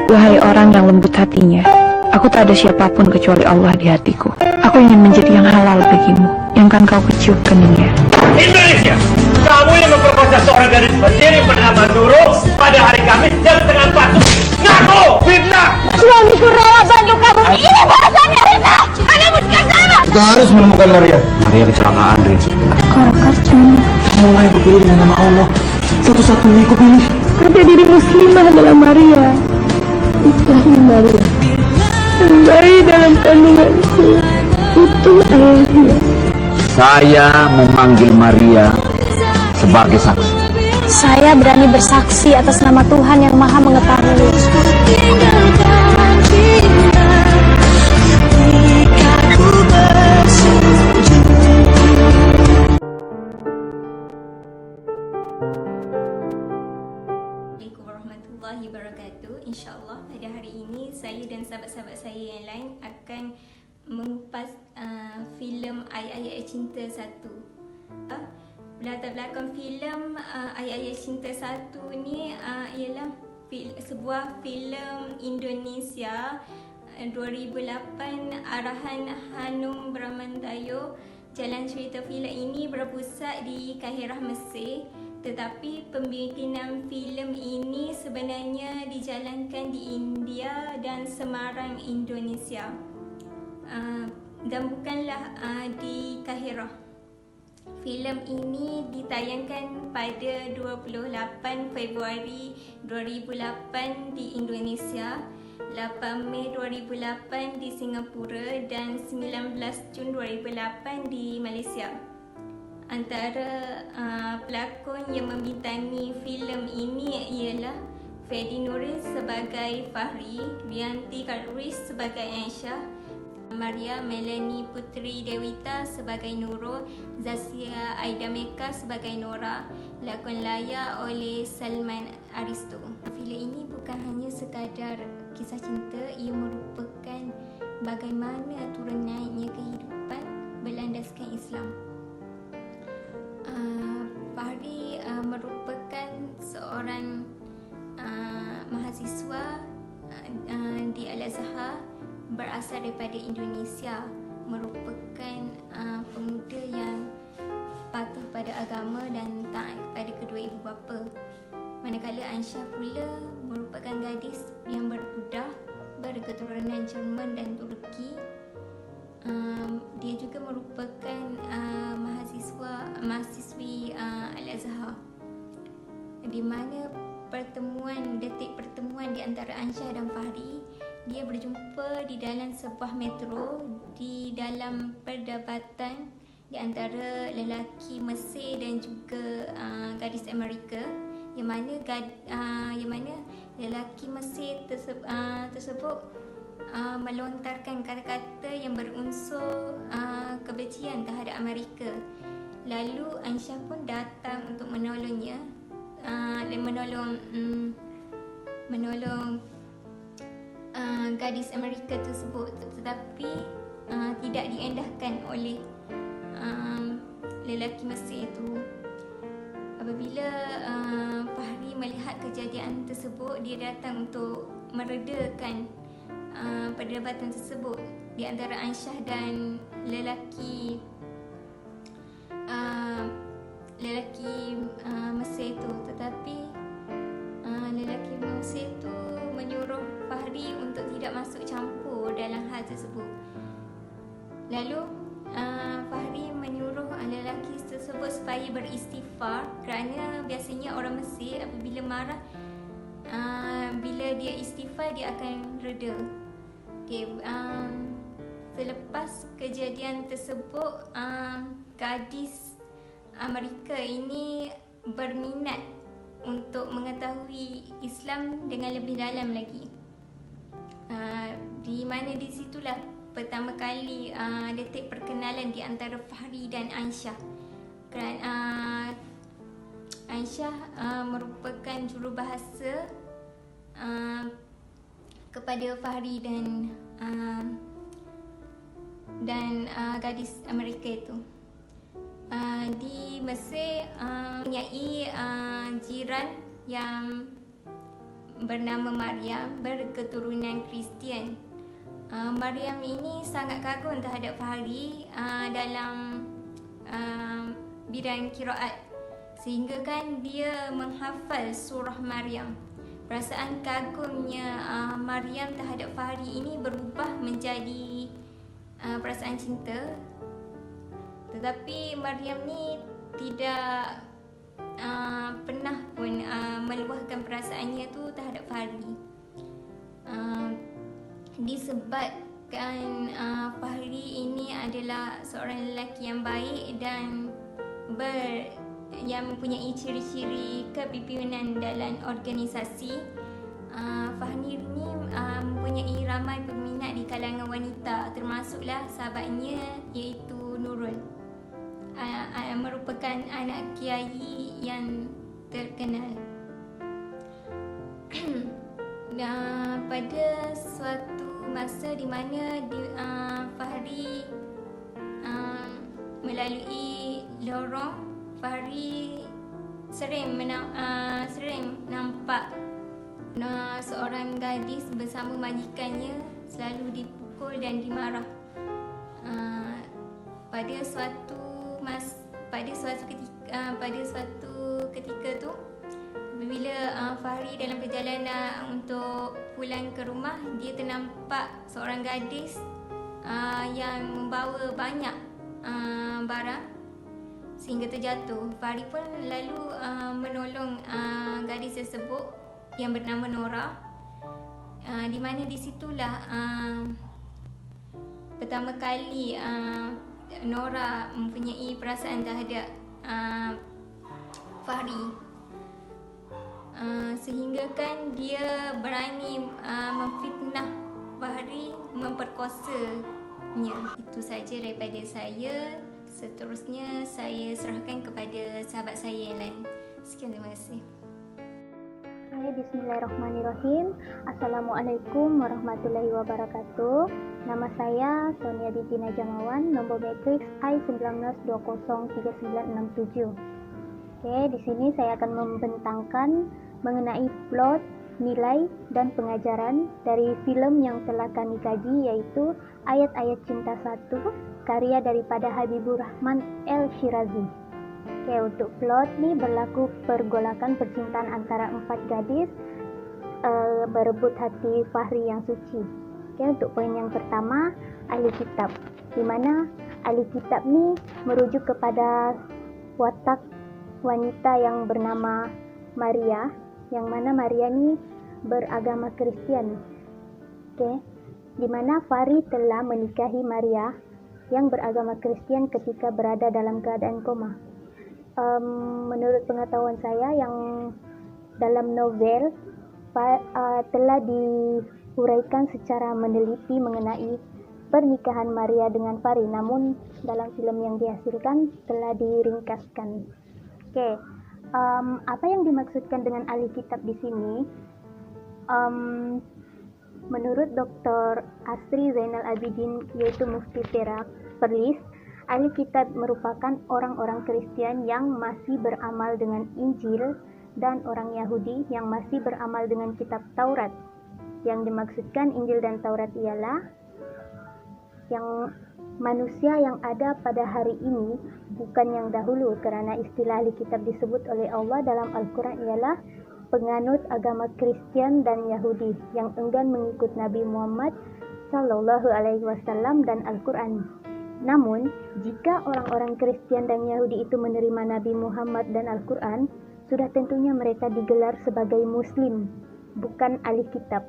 Wahai orang yang lembut hatinya, aku tak ada siapapun kecuali Allah di hatiku. Aku ingin menjadi yang halal bagimu, yang kan kau kecium keningnya. Indonesia, kamu yang memperkosa seorang gadis berdiri bernama Nurul pada hari Kamis jam setengah 4. Ngaku, fitnah! Suamiku rela bantu kamu. Ini balasannya, Rina! Anda musuh sama! Kita harus menemukan Maria. Maria kecelakaan, Riz. Mulai dipilih dengan nama Allah. Satu-satunya aku pilih. Ada diri muslimah adalah Maria. Itulah Maria. Bayi dalam kandunganku itu ayahnya. Saya memanggil Maria sebagai saksi. Saya berani bersaksi atas nama Tuhan yang Maha Mengetahui. Assalamualaikum warahmatullahi wabarakatuh. InsyaAllah pada hari ini saya dan sahabat-sahabat saya yang lain akan mengupas filem Ayat-Ayat Cinta 1. Latar belakang filem Ayat-Ayat Cinta 1 ni ialah sebuah filem Indonesia 2008 arahan Hanum Bramantyo. Jalan cerita filem ini berpusat di Kahirah, Mesir. Tetapi pembikinan filem ini sebenarnya dijalankan di India dan Semarang, Indonesia, dan bukanlah di Kahirah. Filem ini ditayangkan pada 28 Februari 2008 di Indonesia, 8 Mei 2008 di Singapura dan 19 Jun 2008 di Malaysia. Antara pelakon yang membintangi filem ini ialah Fedi Nuris sebagai Fahri, Rianti Kadris sebagai Aisyah, Maria Melanie Putri Dewita sebagai Nurul, Zasia Aida Meka sebagai Nora, lakon layar oleh Salman Aristo. Filem ini bukan hanya sekadar kisah cinta, ia merupakan bagaimana turun naiknya kehidupan berlandaskan Islam. Fahri merupakan seorang mahasiswa di Al-Azhar, berasal daripada Indonesia, merupakan pemuda yang patuh pada agama dan taat kepada kedua ibu bapa. Manakala Aisyah pula merupakan gadis yang berbudah berketurunan Jerman dan Turki. Dia juga merupakan mahasiswi Al-Azhar, di mana detik pertemuan di antara Aisyah dan Fahri, dia berjumpa di dalam sebuah metro di dalam perdebatan di antara lelaki Mesir dan juga gadis Amerika, yang mana lelaki Mesir tersebut melontarkan kata-kata yang berunsur kebencian terhadap Amerika. Lalu Aisyah pun datang untuk menolongnya, menolong gadis Amerika tersebut, tetapi tidak diendahkan oleh lelaki Mesir itu. Apabila Fahri melihat kejadian tersebut, dia datang untuk meredakan perdebatan tersebut di antara Aisyah dan lelaki Mesir itu. Tetapi lelaki Mesir itu menyuruh Fahri untuk tidak masuk campur dalam hal tersebut. Lalu Fahri menyuruh lelaki tersebut supaya beristighfar, kerana biasanya orang Mesir apabila marah, bila dia istighfar dia akan reda. Selepas kejadian tersebut, gadis Amerika ini berminat untuk mengetahui Islam dengan lebih dalam lagi, di mana di situlah pertama kali detik perkenalan di antara Fahri dan Aisyah. Kerana Aisyah merupakan jurubahasa kepada Fahri dan gadis Amerika itu. Di Mesir mempunyai jiran yang bernama Maryam berketurunan Kristian. Maryam ini sangat kagum terhadap Fahri dalam bidang qiraat, sehingga kan dia menghafal surah Maryam. Perasaan kagumnya Maryam terhadap Fahri ini berubah menjadi perasaan cinta. Tetapi Maryam ni tidak pernah pun meluahkan perasaannya tu terhadap Fahri. Disebabkan Fahri ini adalah seorang lelaki yang baik dan yang mempunyai ciri-ciri kepimpinan dalam organisasi, Fahri ini mempunyai ramai peminat di kalangan wanita, termasuklah sahabatnya iaitu Nurul, merupakan anak kiai yang terkenal. Pada suatu masa di mana Fahri melalui lorong, Fahri sering nampak seorang gadis bersama majikannya selalu dipukul dan dimarah. Pada suatu ketika tu, bila Fahri dalam perjalanan untuk pulang ke rumah, dia ternampak seorang gadis yang membawa banyak barang sehingga terjatuh. Fahri pun lalu menolong gadis tersebut yang bernama Nora, di mana di situlah pertama kali Nora mempunyai perasaan terhadap Fahri. Sehingga kan dia berani memfitnah Fahri, memperkosanya. Itu saja daripada saya. Seterusnya saya serahkan kepada sahabat saya yang lain. Sekian, terima kasih. Bismillahirrahmanirrahim. Assalamualaikum warahmatullahi wabarakatuh. Nama saya Sonia binti Najamawan, nombor matriks I19203967. Di sini saya akan membentangkan mengenai plot, nilai, dan pengajaran dari filem yang telah kami kaji, yaitu Ayat-Ayat Cinta 1, karya daripada Habibur Rahman El-Shirazi. Untuk plot ni berlaku pergolakan percintaan antara 4 gadis berebut hati Fahri yang suci. Untuk poin yang pertama, ahli kitab, di mana ahli kitab ni merujuk kepada watak wanita yang bernama Maria, yang mana Maria ni beragama Kristian. Di mana Fahri telah menikahi Maria yang beragama Kristian ketika berada dalam keadaan koma. Menurut pengetahuan saya, yang dalam novel telah diuraikan secara meneliti mengenai pernikahan Maria dengan Fahri, namun dalam filem yang dihasilkan telah diringkaskan. Apa yang dimaksudkan dengan ahli kitab di sini? Menurut Dr. Asri Zainal Abidin, yaitu Mufti Perak, Perlis, ahli kitab merupakan orang-orang Kristian yang masih beramal dengan Injil dan orang Yahudi yang masih beramal dengan kitab Taurat. Yang dimaksudkan Injil dan Taurat ialah yang manusia yang ada pada hari ini, bukan yang dahulu, kerana istilah ahli kitab disebut oleh Allah dalam Al-Quran ialah penganut agama Kristian dan Yahudi yang enggan mengikut Nabi Muhammad Sallallahu Alaihi Wasallam dan Al-Quran. Namun, jika orang-orang Kristian dan Yahudi itu menerima Nabi Muhammad dan Al-Quran, sudah tentunya mereka digelar sebagai Muslim, bukan ahli kitab.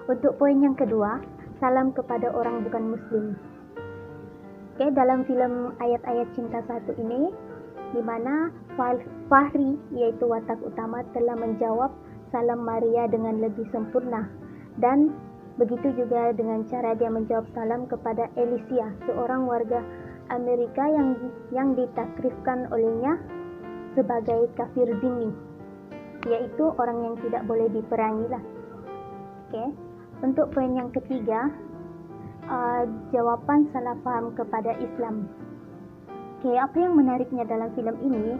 Untuk poin yang kedua, salam kepada orang bukan Muslim. Dalam filem Ayat-Ayat Cinta 1 ini, di mana Fahri, yaitu watak utama, telah menjawab salam Maria dengan lebih sempurna, dan begitu juga dengan cara dia menjawab salam kepada Alicia, seorang warga Amerika yang ditakrifkan olehnya sebagai kafir zimmi, yaitu orang yang tidak boleh diperangi lah. Untuk poin yang ketiga, jawapan salah faham kepada Islam. Apa yang menariknya dalam filem ini,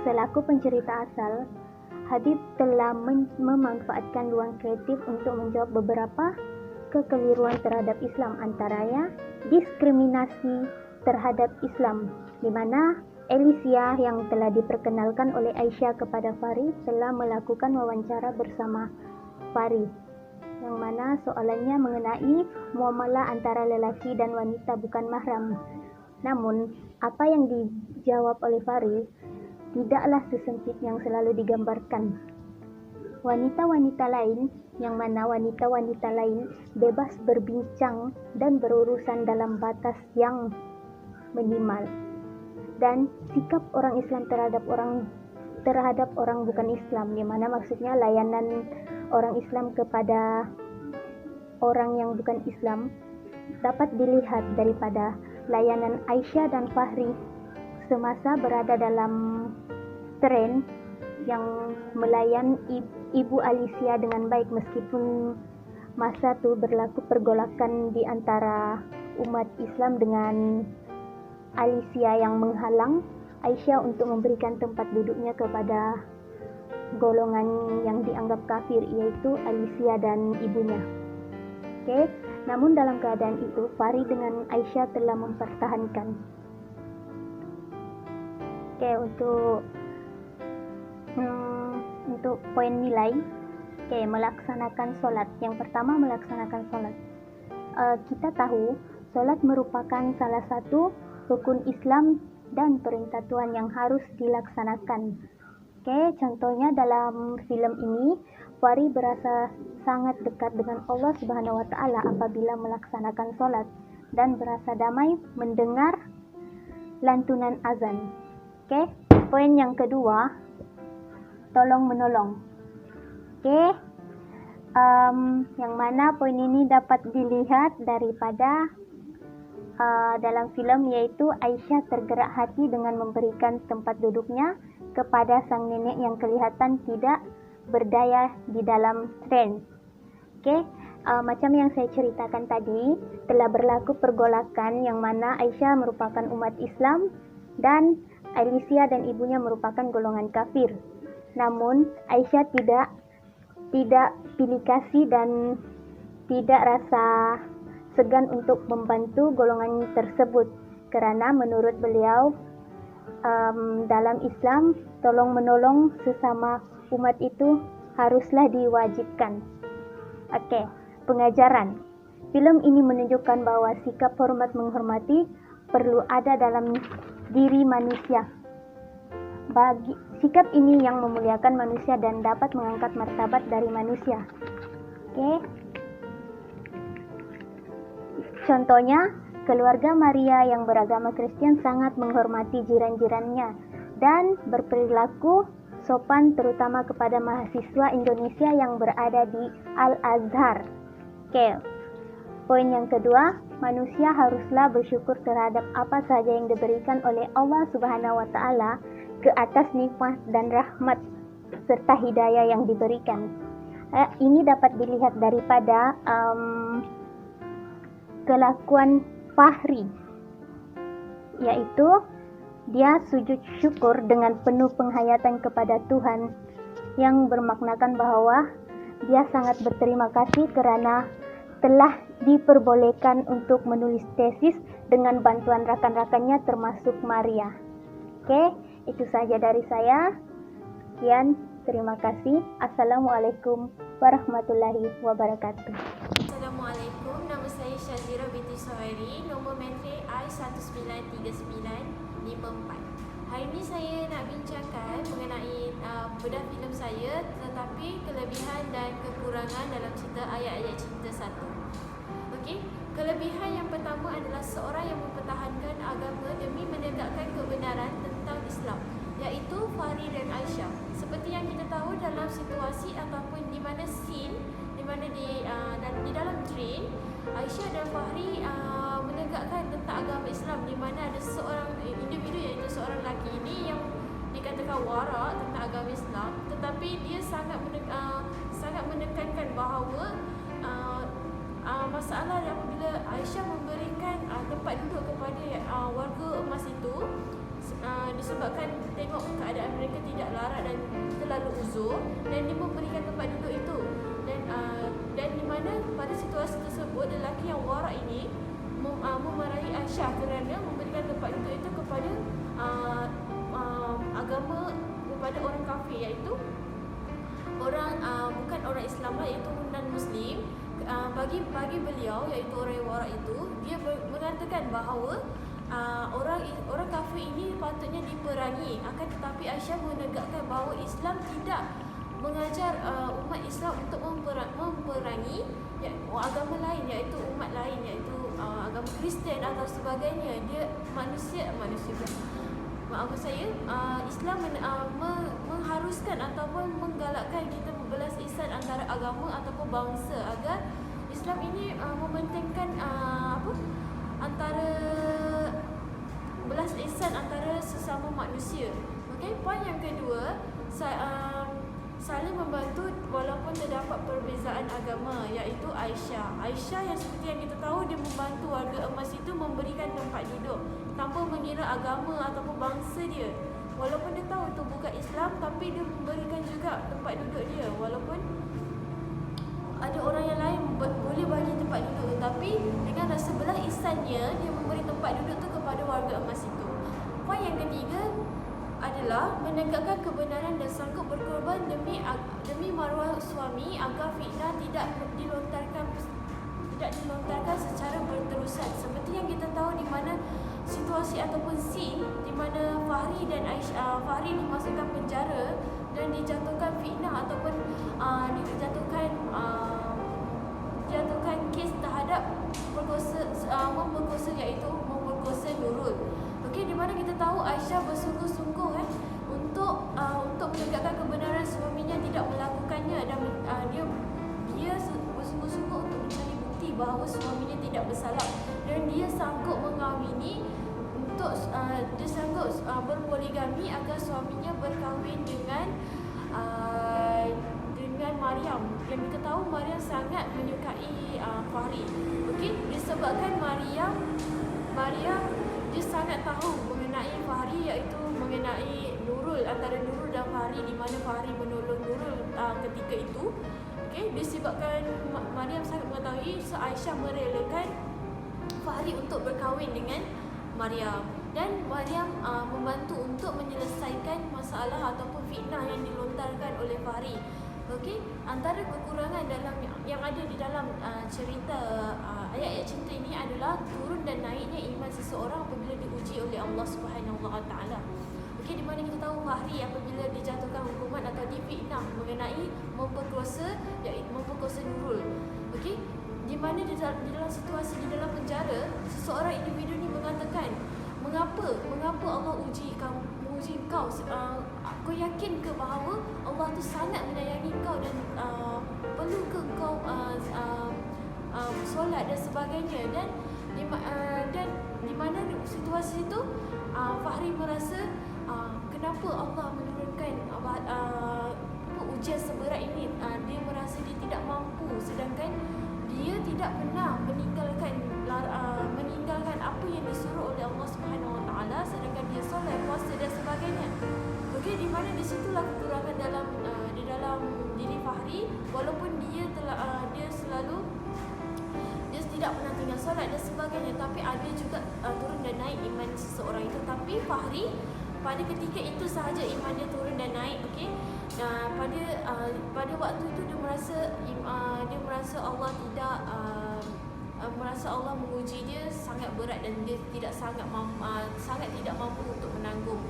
Selaku pencerita asal, Habib telah memanfaatkan ruang kreatif untuk menjawab beberapa kekeliruan terhadap Islam, antaranya diskriminasi terhadap Islam, di mana Alicia yang telah diperkenalkan oleh Aisyah kepada Fahri telah melakukan wawancara bersama Fahri, yang mana soalannya mengenai muamalah antara lelaki dan wanita bukan mahram. Namun, apa yang dijawab oleh Fahri tidaklah sesempit yang selalu digambarkan. Wanita-wanita lain, yang mana wanita-wanita lain bebas berbincang dan berurusan dalam batas yang minimal. Dan sikap orang Islam terhadap orang bukan Islam, di mana maksudnya layanan orang Islam kepada orang yang bukan Islam, dapat dilihat daripada layanan Aisyah dan Fahri semasa berada dalam tren yang melayan Ibu Alicia dengan baik, meskipun masa itu berlaku pergolakan di antara umat Islam dengan Alicia yang menghalang Aisyah untuk memberikan tempat duduknya kepada golongan yang dianggap kafir, yaitu Alicia dan ibunya. Oke, namun dalam keadaan itu Fahri dengan Aisyah telah mempertahankan. Oke, untuk poin nilai, melaksanakan solat. Yang pertama, melaksanakan solat. Kita tahu solat merupakan salah satu rukun Islam dan perintah Tuhan yang harus dilaksanakan. Contohnya dalam film ini, Fahri berasa sangat dekat dengan Allah Subhanahu wa Ta'ala apabila melaksanakan solat dan berasa damai mendengar lantunan azan. Poin yang kedua, tolong menolong. Yang mana poin ini dapat dilihat daripada dalam film, yaitu Aisyah tergerak hati dengan memberikan tempat duduknya kepada sang nenek yang kelihatan tidak berdaya di dalam tren. Macam yang saya ceritakan tadi, telah berlaku pergolakan yang mana Aisyah merupakan umat Islam dan Alicia dan ibunya merupakan golongan kafir. Namun Aisyah tidak pilih kasih dan tidak rasa segan untuk membantu golongan tersebut, karena menurut beliau dalam Islam tolong menolong sesama umat itu haruslah diwajibkan. Pengajaran. Film ini menunjukkan bahwa sikap hormat menghormati perlu ada dalam diri manusia. Sikap ini yang memuliakan manusia dan dapat mengangkat martabat dari manusia. Contohnya, keluarga Maria yang beragama Kristen sangat menghormati jiran-jirannya dan berperilaku sopan terutama kepada mahasiswa Indonesia yang berada di Al-Azhar. Poin yang kedua, manusia haruslah bersyukur terhadap apa saja yang diberikan oleh Allah Subhanahu wa Ta'ala ke atas nikmat dan rahmat serta hidayah yang diberikan. Ini dapat dilihat daripada kelakuan Fahri, yaitu dia sujud syukur dengan penuh penghayatan kepada Tuhan, yang bermaknakan bahwa dia sangat berterima kasih kerana telah diperbolehkan untuk menulis tesis dengan bantuan rakan-rakannya termasuk Maria. Itu saja dari saya. Sekian, terima kasih. Assalamualaikum warahmatullahi wabarakatuh. Assalamualaikum, nama saya Syazira binti Suhairi, nombor matrik I193954. Hari ini saya nak bincangkan mengenai bedah filem saya, tetapi kelebihan dan kekurangan dalam cerita Ayat-Ayat Cinta 1. Kelebihan yang pertama adalah seorang yang mempertahankan agama demi menegakkan kebenaran tentang Islam, iaitu Fahri dan Aisyah. Seperti yang kita tahu dalam situasi ataupun di mana scene, di mana di dalam train, Aisyah dan Fahri menegakkan tentang agama Islam, di mana ada seorang individu, iaitu seorang lelaki ini yang dikatakan warak tentang agama Islam, tetapi dia sangat menekankan bahawa masalah apabila Aisyah memberikan tempat duduk kepada warga emas itu, disebut disebabkan tengok keadaan mereka tidak larat dan terlalu uzur, dan dia memberikan tempat duduk itu. Dan di mana pada situasi tersebut lelaki yang warak ini memarahi Aisyah kerana memberikan tempat duduk itu kepada agama, kepada orang kafir, iaitu orang bukan orang Islam lah, iaitu non Muslim. Bagi beliau, iaitu orang yang warak itu, dia mengatakan bahawa orang kafir ini patutnya diperangi. Akan tetapi Aisyah menegakkan bahawa Islam tidak mengajar umat Islam untuk memperangi agama lain, iaitu umat lain, iaitu agama Kristian atau sebagainya. Dia Islam mengharuskan ataupun menggalakkan kita berbelas ihsan antara agama ataupun bangsa, agar Islam ini mementingkan antara belas ihsan antara sesama manusia. Okey, poin yang kedua, saling membantu walaupun terdapat perbezaan agama, iaitu Aisyah yang seperti yang kita tahu, dia membantu warga emas itu memberikan tempat duduk tanpa mengira agama ataupun bangsa dia. Walaupun dia tahu itu bukan Islam, tapi dia memberikan juga tempat duduk dia. Walaupun ada orang yang lain boleh bagi tempat duduk, tapi dengan rasa belah ihsannya, dia memberi tempat duduk tu kepada warga emas itu. Poin yang ketiga adalah menegakkan kebenaran dan sanggup berkorban demi maruah suami agar fitnah tidak dilontarkan secara berterusan. Seperti yang kita tahu, di mana situasi ataupun scene di mana Fahri dan Fahri dimasukkan penjara dan dijatuhkan fitnah ataupun dijatuhkan kes terhadap memperkosa, iaitu memperkosa Nurul. Okey, di mana kita tahu Aisyah bersungguh-sungguh untuk menegakkan kebenaran suaminya tidak melakukannya, dan dia bersungguh-sungguh untuk mencari bukti bahawa suaminya tidak bersalah, dan dia sanggup mengawini dia sanggup berpoligami agar suaminya berkahwin dengan Maryam. Yang kita tahu Maryam sangat menyukai Fahri. Okey, disebabkan Maryam dia sangat tahu mengenai Fahri, iaitu mengenai Nurul, antara Nurul dan Fahri, di mana Fahri menolong Nurul ketika itu. Okey, disebabkan Maryam sangat mengetahui, so Aisyah merelakan Fahri untuk berkahwin dengan Maryam, dan Maryam membantu untuk menyelesaikan masalah ataupun fitnah yang dilontarkan oleh Fahri. Okey, antara kekurangan yang ada di dalam cerita ayat-ayat cinta ini adalah turun dan naiknya iman seseorang apabila diuji oleh Allah Subhanahu Wa Taala. Okey, di mana kita tahu Fahri apabila dijatuhkan hukuman atau difitnah mengenai memperkosa Nurul. Okey, di mana di dalam situasi di dalam penjara, seseorang individu ni mengatakan, mengapa Allah uji kau? Kau yakin ke bahawa Allah tu sangat menyayangi kau dan perlu ke kau solat dan sebagainya? Dan di mana situasi itu Fahri merasa kenapa Allah menurunkan ujian seberat ini? Dia merasa dia tidak mampu, sedangkan dia tidak pernah meninggalkan apa yang disuruh oleh Allah Subhanahu Wa Taala, sedangkan dia solat, puasa dan sebagainya. Okey, di mana di situlah kekurangan di dalam diri Fahri. Walaupun dia tidak pernah tinggal solat dan sebagainya, tapi ada juga turun dan naik iman seseorang itu. Tapi Fahri pada ketika itu sahaja iman dia turun dan naik. Okey, pada waktu itu dia merasa Allah Allah menguji dia sangat berat, dan dia sangat tidak mampu untuk menanggung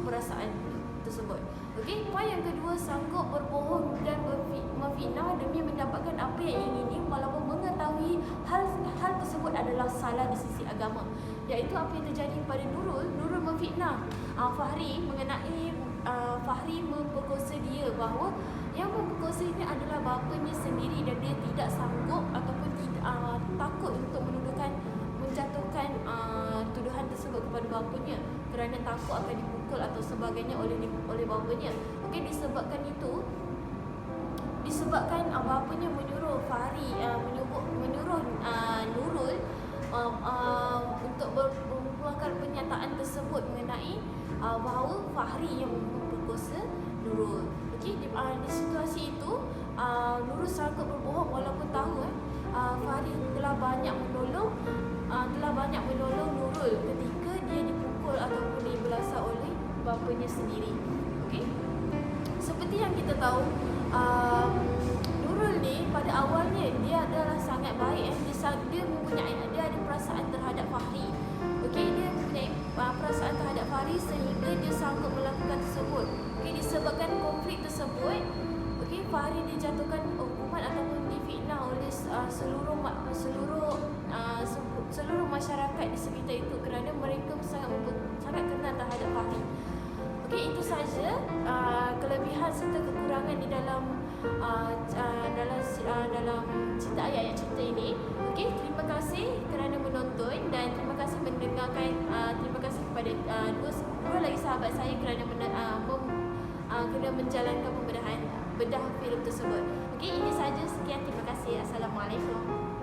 perasaan tersebut. Okey, poin yang kedua, sanggup berbohong dan memfitnah demi mendapatkan apa yang ingini walaupun mengetahui hal tersebut adalah salah di sisi agama, iaitu apa yang terjadi pada Nurul memfitnah Fahri mengenai Fahri memperkosa dia, bahawa yang memperkosa ini adalah bapanya sendiri, dan dia tidak sanggup ataupun takut untuk menjatuhkan tuduhan tersebut kepada bapanya kerana takut akan dipukul atau sebagainya oleh bapanya. Okey, disebabkan bapanya menyuruh Fahri menyuruh Nurul untuk mengeluarkan pernyataan tersebut mengenai bahawa Fahri yang memperkosa Nurul. Okey, di situasi itu Nurul sangka berbohong walaupun tahu Fahri telah banyak menolong Nurul ketika dia dipukul ataupun dibelasah oleh bapanya sendiri. Okey. Seperti yang kita tahu, Nurul ni pada awalnya dia adalah sangat baik. Dia ada perasaan terhadap Fahri. Okey, dia mempunyai perasaan terhadap Fahri sehingga dia sanggup melakukan tersebut. Okey, disebabkan konflik tersebut, okey, Fahri dijatuhkan hukuman ataupun difitnah oleh seluruh masyarakat di sekitar itu kerana mereka sangat kenal terhadap Fahri. Okey, itu saja kelebihan serta kekurangan di dalam cerita ayat-ayat cerita ini. Okey, terima kasih kerana menonton dan terima kasih mendengarkan. Terima kasih kepada dua lagi sahabat saya kerana kena menjalankan bedah filem tersebut. Okey, ini saja, sekian, terima kasih. Assalamualaikum.